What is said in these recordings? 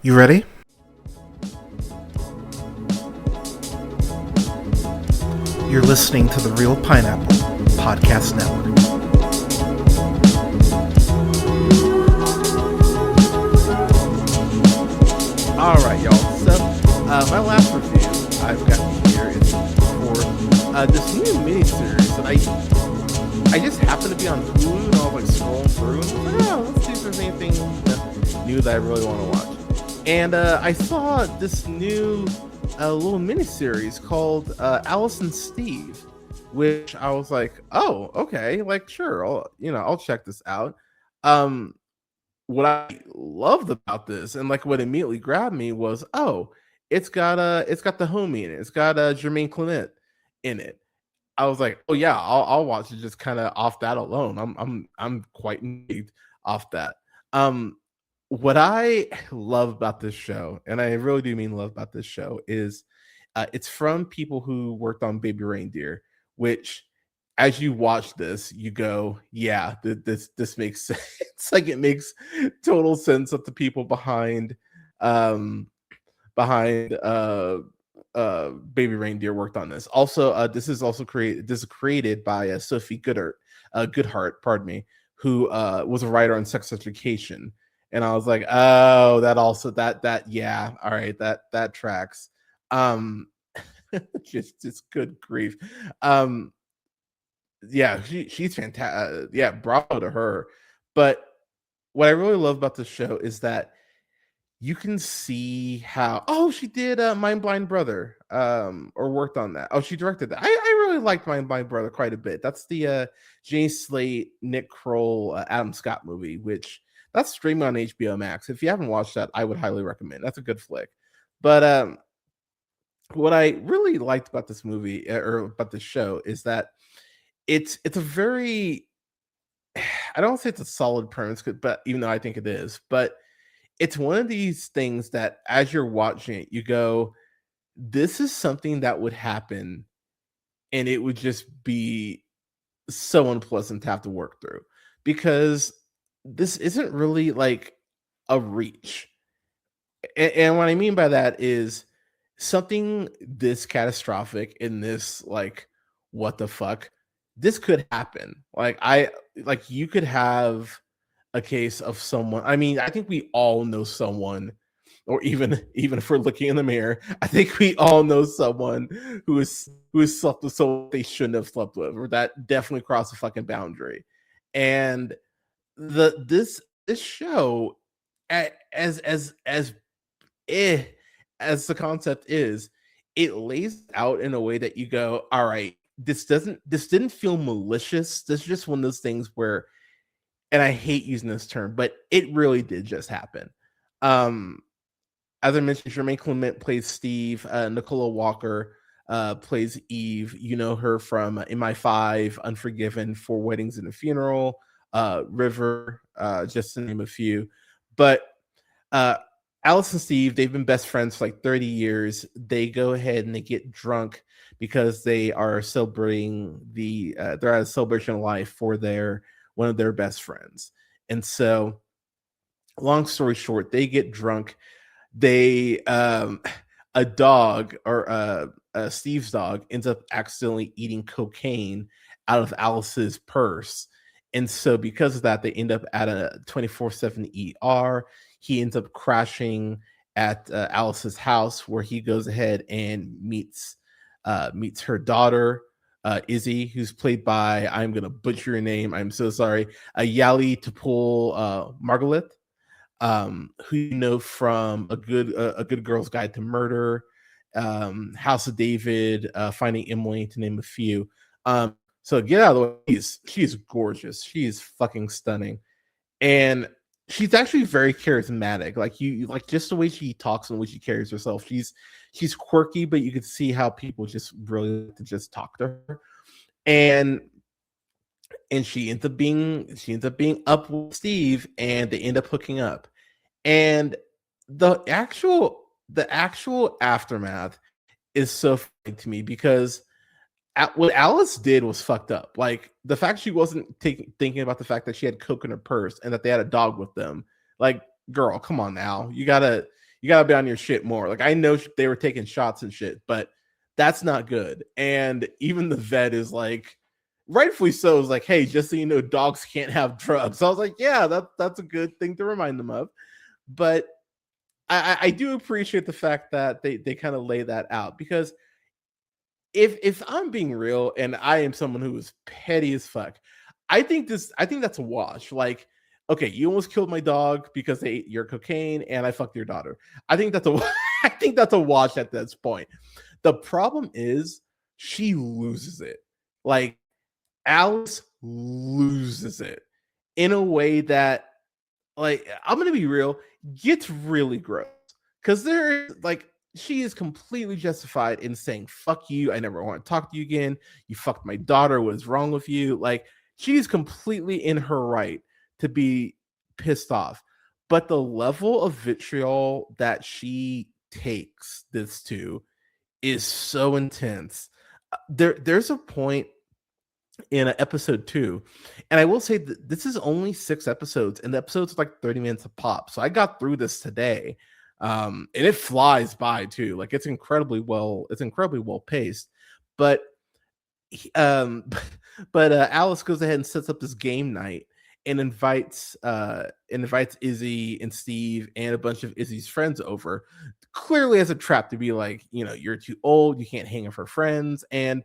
You ready? You're listening to the Real Pineapple Podcast Network. All right, y'all. So, my last review I've got here is for this new miniseries that I just happened to be on Hulu and I was like scrolling through and I was like, oh, let's see if there's anything new that I really want to watch. And I saw this new little miniseries called Alice and Steve, which I was like, oh, okay, like sure, I'll check this out. What I loved about this and like what immediately grabbed me was, oh, it's got the homie in it. It's got Jemaine Clement in it. I was like, oh yeah, I'll watch it just kind of off that alone. I'm quite intrigued off that. What I love about this show, and I really do mean love about this show, is it's from people who worked on Baby Reindeer, which as you watch this, you go, yeah, this makes sense. Like it makes total sense that the people um behind Baby Reindeer worked on this. Also, this is created by Sophie Goodhart, pardon me, who was a writer on Sex Education. And I was like, oh, that yeah, all right, that tracks. Just good grief. Yeah, she's fantastic. Yeah, bravo to her. But what I really love about this show is that you can see how she did Mind Blind Brother, or worked on that. Oh, she directed that. I really liked Mind Blind Brother quite a bit. That's the Jay Slate, Nick Kroll, Adam Scott movie, which that's streaming on HBO Max. If you haven't watched that, I would highly recommend. That's a good flick. But what I really liked about this movie or about this show is that it's a very I don't say it's a solid premise, but even though I think it is, but it's one of these things that as you're watching it, you go, this is something that would happen and it would just be so unpleasant to have to work through because this isn't really like a reach. And what I mean by that is something this catastrophic in this, like, what the fuck, this could happen. Like you could have a case of someone. I mean, I think we all know someone, or even if we're looking in the mirror, I think we all know someone who is slept with someone they shouldn't have slept with, or that definitely crossed a fucking boundary. And this show, as eh, as the concept is, it lays out in a way that you go, all right, this didn't feel malicious. This is just one of those things where, and I hate using this term, but it really did just happen. As I mentioned, Jemaine Clement plays Steve. Nicola Walker plays Eve. You know her from MI5, Unforgiven, Four Weddings and a Funeral, River, just to name a few. But Alice and Steve, they've been best friends for like 30 years. They go ahead and they get drunk because they are celebrating they're at a celebration of life for one of their best friends. And so, long story short, they get drunk. They a dog, or Steve's dog, ends up accidentally eating cocaine out of Alice's purse. And so because of that, they end up at a 24/7 ER. He ends up crashing at Alice's house, where he goes ahead and meets her daughter, Izzy, who's played by, I'm gonna butcher your name, I'm so sorry, Yali Tapul Margalit, who you know from a good girl's guide to murder, House of David, Finding Emily, to name a few. So get out of the way. She's gorgeous. She's fucking stunning, and she's actually very charismatic. Like like just the way she talks and the way she carries herself. She's quirky, but you could see how people just really like to just talk to her. And she ends up being up with Steve, and they end up hooking up. And the actual aftermath is so funny to me because what Alice did was fucked up. Like the fact she wasn't thinking about the fact that she had coke in her purse and that they had a dog with them. Like, girl, come on now. You gotta you gotta be on your shit more. Like, I know they were taking shots and shit, but that's not good. And even the vet is like, rightfully so, is like, hey, just so you know, dogs can't have drugs. So I was like, yeah, that's a good thing to remind them of. But I do appreciate the fact that they kind of lay that out, because if I'm being real and I am someone who is petty as fuck, I think that's a wash. Like, okay, you almost killed my dog because they ate your cocaine and I fucked your daughter. I think that's a I think that's a wash at this point. The problem is she loses it. Like, Alice loses it in a way that, like, I'm gonna be real, gets really gross. Cause there, like, she is completely justified in saying, fuck you, I never want to talk to you again. You fucked my daughter, what is wrong with you? Like, she's completely in her right to be pissed off. But the level of vitriol that she takes this to is so intense. There's a point in episode 2, and I will say that this is only 6 episodes, and the episodes are like 30 minutes a pop. So I got through this today, and it flies by too. Like, it's incredibly well paced. But Alice goes ahead and sets up this game night and invites Izzy and Steve and a bunch of Izzy's friends over, clearly as a trap to be like, you're too old, you can't hang with her friends. And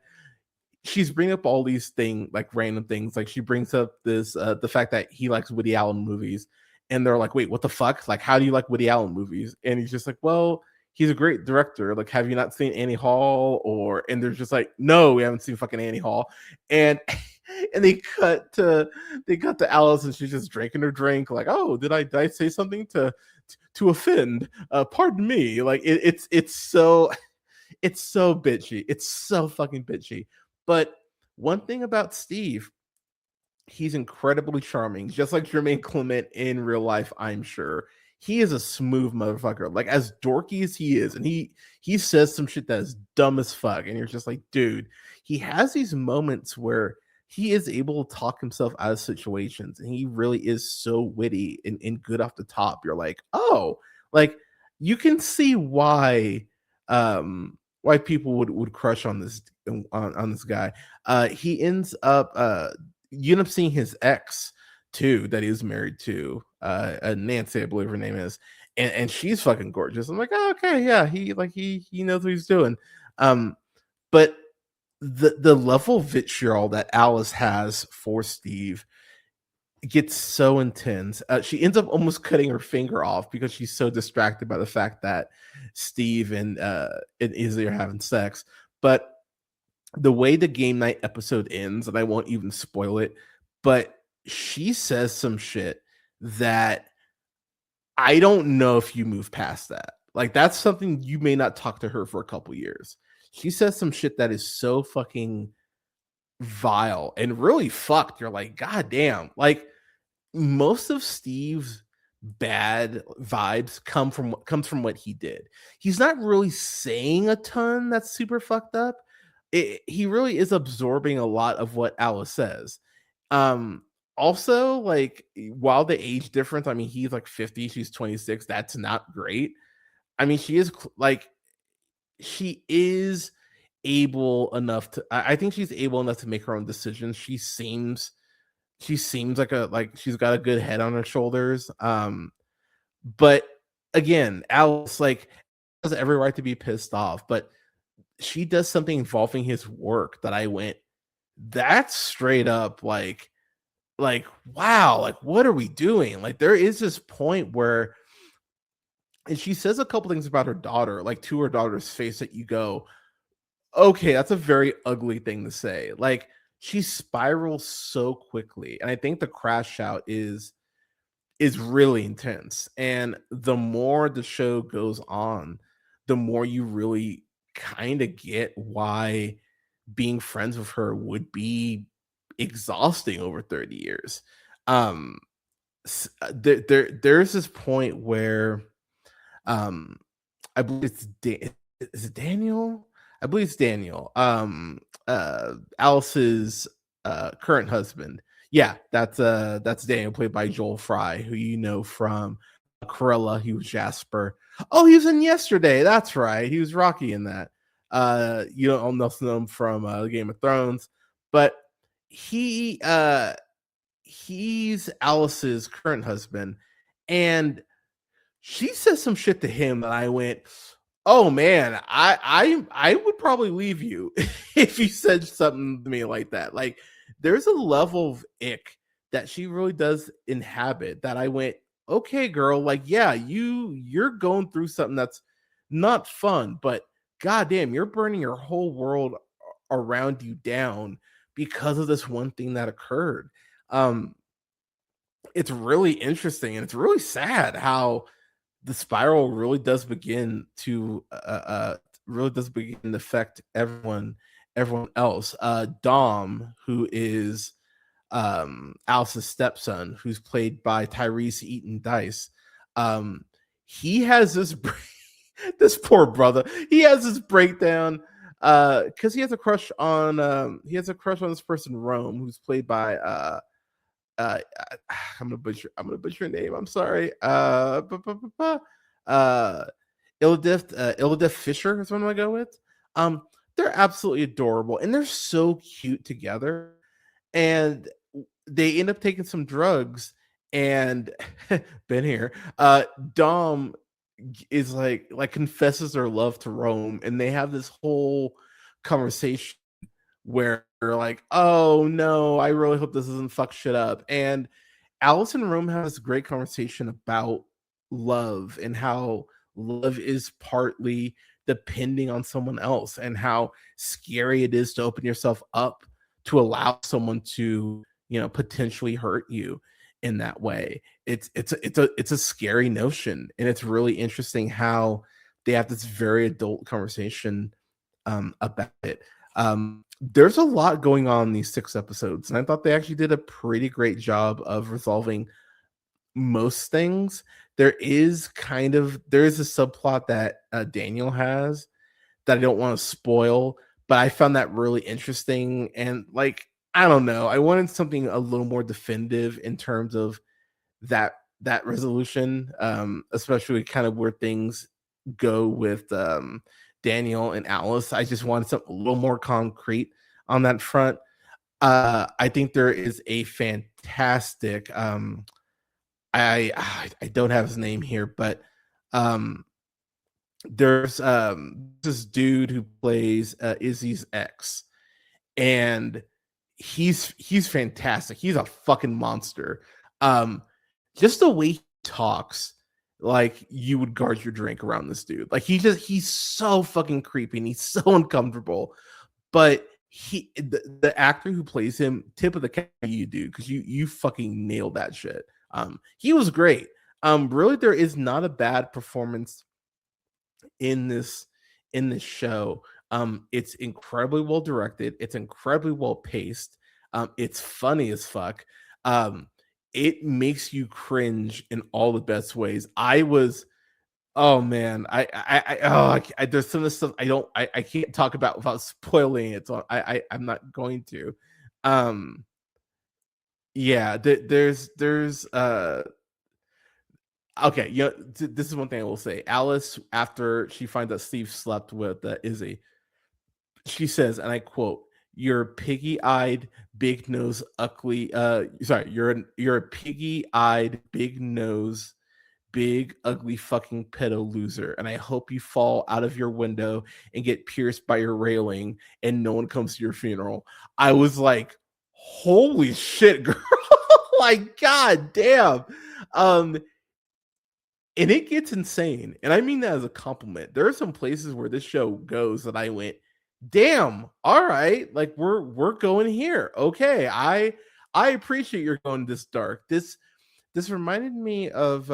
she's bringing up all these like random things. Like, she brings up this the fact that he likes Woody Allen movies, and they're like, wait, what the fuck? Like, how do you like Woody Allen movies? And he's just like, well, he's a great director. Like, have you not seen Annie Hall? And they're just like, no, we haven't seen fucking Annie Hall. And and they cut to Alice, and she's just drinking her drink, like, oh, did I say something to offend? Pardon me. Like, it's so bitchy. It's so fucking bitchy. But one thing about Steve, he's incredibly charming, just like Jemaine Clement in real life, I'm sure. He is a smooth motherfucker. Like, as dorky as he is, and he says some shit that is dumb as fuck, and you're just like, dude, he has these moments where he is able to talk himself out of situations, and he really is so witty and good off the top. You're like, oh, like, you can see why people would crush on this guy. He ends up you end up seeing his ex too, that he was married to, Nancy, I believe her name is, and she's fucking gorgeous. I'm like, oh, okay, yeah, he knows what he's doing. But the level of vitriol that Alice has for Steve gets so intense. She ends up almost cutting her finger off because she's so distracted by the fact that Steve and Izzy are having sex. But the way the game night episode ends, and I won't even spoil it, but she says some shit that I don't know if you move past that. Like, that's something you may not talk to her for a couple years. She says some shit that is so fucking vile and really fucked. You're like, god damn. Like, most of Steve's bad vibes comes from what he did. He's not really saying a ton that's super fucked up. He really is absorbing a lot of what Alice says. Also, like, while the age difference, I mean, he's like 50, she's 26, that's not great. I mean, she is able enough to, I think she's able enough to make her own decisions. She seems like she's got a good head on her shoulders. But again, Alice, like, has every right to be pissed off, but she does something involving his work that I went, that's straight up like, wow, like, what are we doing? Like, there is this point where, and she says a couple things about her daughter, like, to her daughter's face, that you go, okay, that's a very ugly thing to say. Like, she spirals so quickly, and I think the crash out is really intense. And the more the show goes on, the more you really kind of get why being friends with her would be exhausting over 30 years. Um there's this point where um I believe is it Daniel? I believe it's Daniel. Alice's current husband. Yeah, that's Daniel, played by Joel Fry, who you know from Corella, he was Jasper. Oh, he was in Yesterday. That's right. He was Rocky in that. You don't know him from Game of Thrones, but he he's Alice's current husband, and she says some shit to him that I went, "Oh man, I would probably leave you if you said something to me like that." Like, there's a level of ick that she really does inhabit that I went, "Okay, girl, like yeah, you're going through something that's not fun, but goddamn, you're burning your whole world around you down because of this one thing that occurred." Um, it's really interesting and it's really sad how the spiral really does begin to affect everyone else. Dom, who is Alice's stepson, who's played by Tyrese Eaton Dice. He has this this poor brother. He has this breakdown because he has a crush on this person Rome, who's played by uh, I'm gonna butcher your name. I'm sorry. Uh, Ilidif Fisher is what I'm gonna go with. They're absolutely adorable and they're so cute together. And they end up taking some drugs, and been here. Dom is like confesses their love to Rome, and they have this whole conversation where they're like, "Oh no, I really hope this doesn't fuck shit up." And Alice and Rome have this great conversation about love and how love is partly depending on someone else, and how scary it is to open yourself up to allow someone to, potentially hurt you in that way. It's a scary notion, and it's really interesting how they have this very adult conversation about it. There's a lot going on in these 6 episodes, and I thought they actually did a pretty great job of resolving most things. There is a subplot that Daniel has that I don't want to spoil, but I found that really interesting. And like, I don't know, I wanted something a little more definitive in terms of that resolution, especially kind of where things go with Daniel and Alice. I just wanted something a little more concrete on that front. I think there is a fantastic I don't have his name here, but there's this dude who plays Izzy's ex, and he's fantastic. He's a fucking monster. Just the way he talks, like you would guard your drink around this dude. Like he's so fucking creepy and he's so uncomfortable. But the actor who plays him, tip of the cap to you, dude, because you fucking nailed that shit. He was great. Really, there is not a bad performance in this show. It's incredibly well directed. It's incredibly well paced. It's funny as fuck. It makes you cringe in all the best ways. Oh man, there's some of this stuff I can't talk about without spoiling it. So I'm not going to. Yeah, there's okay, this is one thing I will say. Alice, after she finds out Steve slept with Izzy, she says, and I quote, "You're piggy-eyed, big nose, ugly. Sorry, you're a piggy-eyed, big nose, big ugly fucking pedo loser, and I hope you fall out of your window and get pierced by your railing, and no one comes to your funeral." I was like, "Holy shit, girl!" Like, god damn. And it gets insane, and I mean that as a compliment. There are some places where this show goes that I went, "Damn, all right, like we're going here. Okay, I appreciate you're going this dark." This reminded me of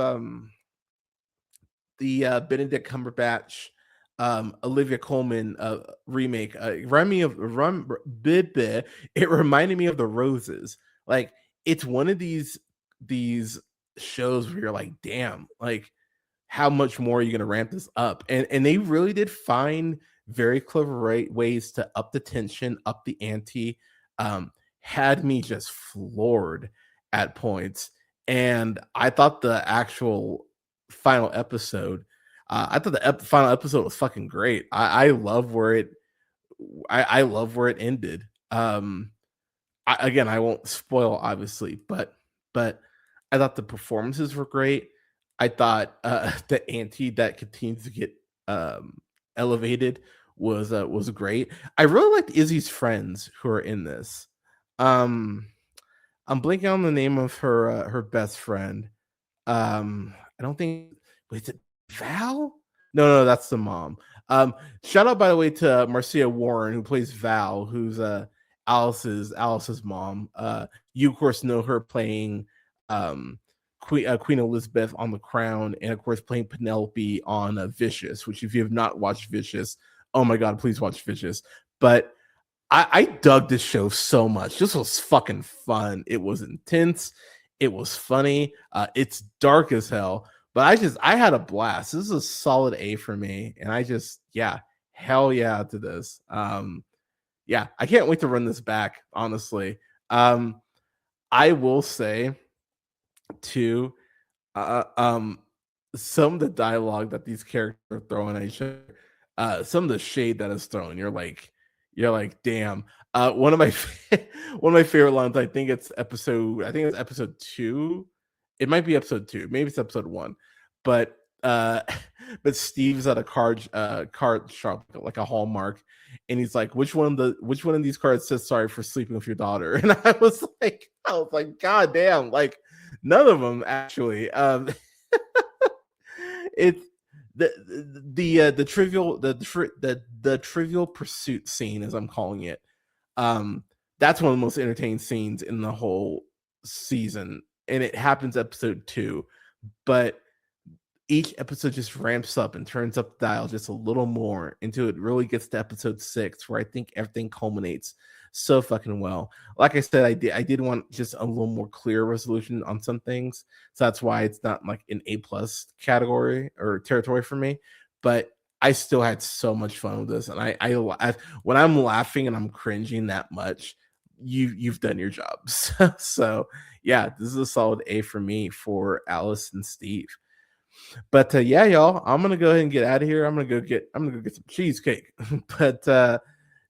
the Benedict Cumberbatch, Olivia Colman remake. It reminded me of The Roses. Like, it's one of these shows where you're like, damn, like how much more are you going to ramp this up? And they really did find very clever ways to up the tension, up the ante. Had me just floored at points. And I thought the actual final episode. I thought the final episode was fucking great. I love where it. I love where it ended. Again, I won't spoil, obviously, but I thought the performances were great. I thought the ante that continues to get elevated was great. I really liked Izzy's friends who are in this. Um, I'm blanking on the name of her best friend. I don't think was it Val? No, that's the mom. Shout out by the way to Marcia Warren who plays Val, who's Alice's mom. You of course know her playing Queen Elizabeth on The Crown, and of course playing Penelope on Vicious. Which, if you have not watched Vicious, oh my god, please watch Vicious. But I dug this show so much. This was fucking fun. It was intense. It was funny. It's dark as hell, but I had a blast. This is a solid A for me, and hell yeah to this. Yeah, I can't wait to run this back. Honestly, I will say too, some of the dialogue that these characters are throwing at each other, some of the shade that is thrown, you're like, damn. One of my one of my favorite lines. I think it's episode 2. It might be episode 2. Maybe it's episode 1. But but Steve's at a card shop, like a Hallmark, and he's like, which one of these cards says sorry for sleeping with your daughter? And I was like, god damn, like none of them actually. It's the trivial pursuit scene, as I'm calling it. That's one of the most entertaining scenes in the whole season, and it happens episode 2. But each episode just ramps up and turns up the dial just a little more until it really gets to episode 6, where I think everything culminates so fucking well. Like I said, I did want just a little more clear resolution on some things, so that's why it's not like an A+ category or territory for me. But I still had so much fun with this, and I when I'm laughing and I'm cringing that much, you've done your job. So yeah, this is a solid A for me for Alice and Steve. But yeah, y'all, I'm gonna go ahead and get out of here. I'm gonna go get some cheesecake. But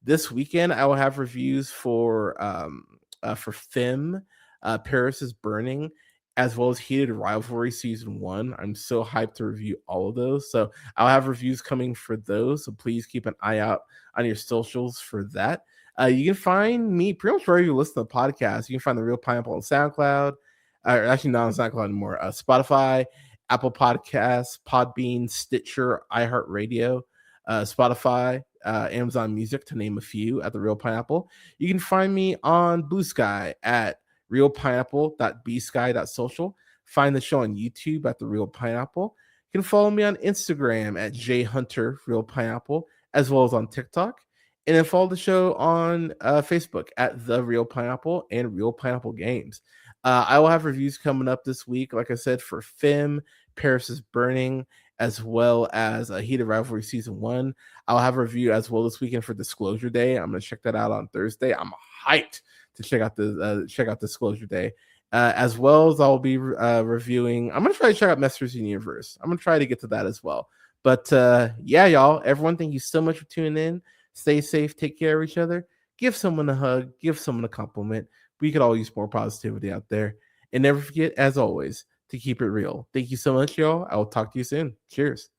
this weekend I will have reviews for Femme, Paris is Burning, as well as Heated Rivalry season 1. I'm so hyped to review all of those. So I'll have reviews coming for those. So please keep an eye out on your socials for that. You can find me pretty much wherever you listen to the podcast. You can find The Real Pineapple on SoundCloud, or actually not on SoundCloud anymore. Spotify, Apple Podcasts, Podbean, Stitcher, iHeartRadio, Spotify, Amazon Music, to name a few, at The Real Pineapple. You can find me on Blue Sky at realpineapple.bsky.social. Find the show on YouTube at The Real Pineapple. You can follow me on Instagram at jhunterreelpineapple, as well as on TikTok. And then follow the show on Facebook at The Real Pineapple and Real Pineapple Games. I will have reviews coming up this week, like I said, for Femme, Paris is Burning, as well as Heated Rivalry season 1. I'll have a review as well this weekend for Disclosure Day. I'm going to check that out on Thursday. I'm hyped to check out Disclosure Day, as well as I'll be reviewing. I'm going to try to check out Masters in the Universe. I'm going to try to get to that as well. But yeah, y'all, everyone, thank you so much for tuning in. Stay safe, take care of each other, give someone a hug, give someone a compliment. We could all use more positivity out there. And never forget, as always, to keep it real. Thank you so much, y'all. I will talk to you soon. Cheers.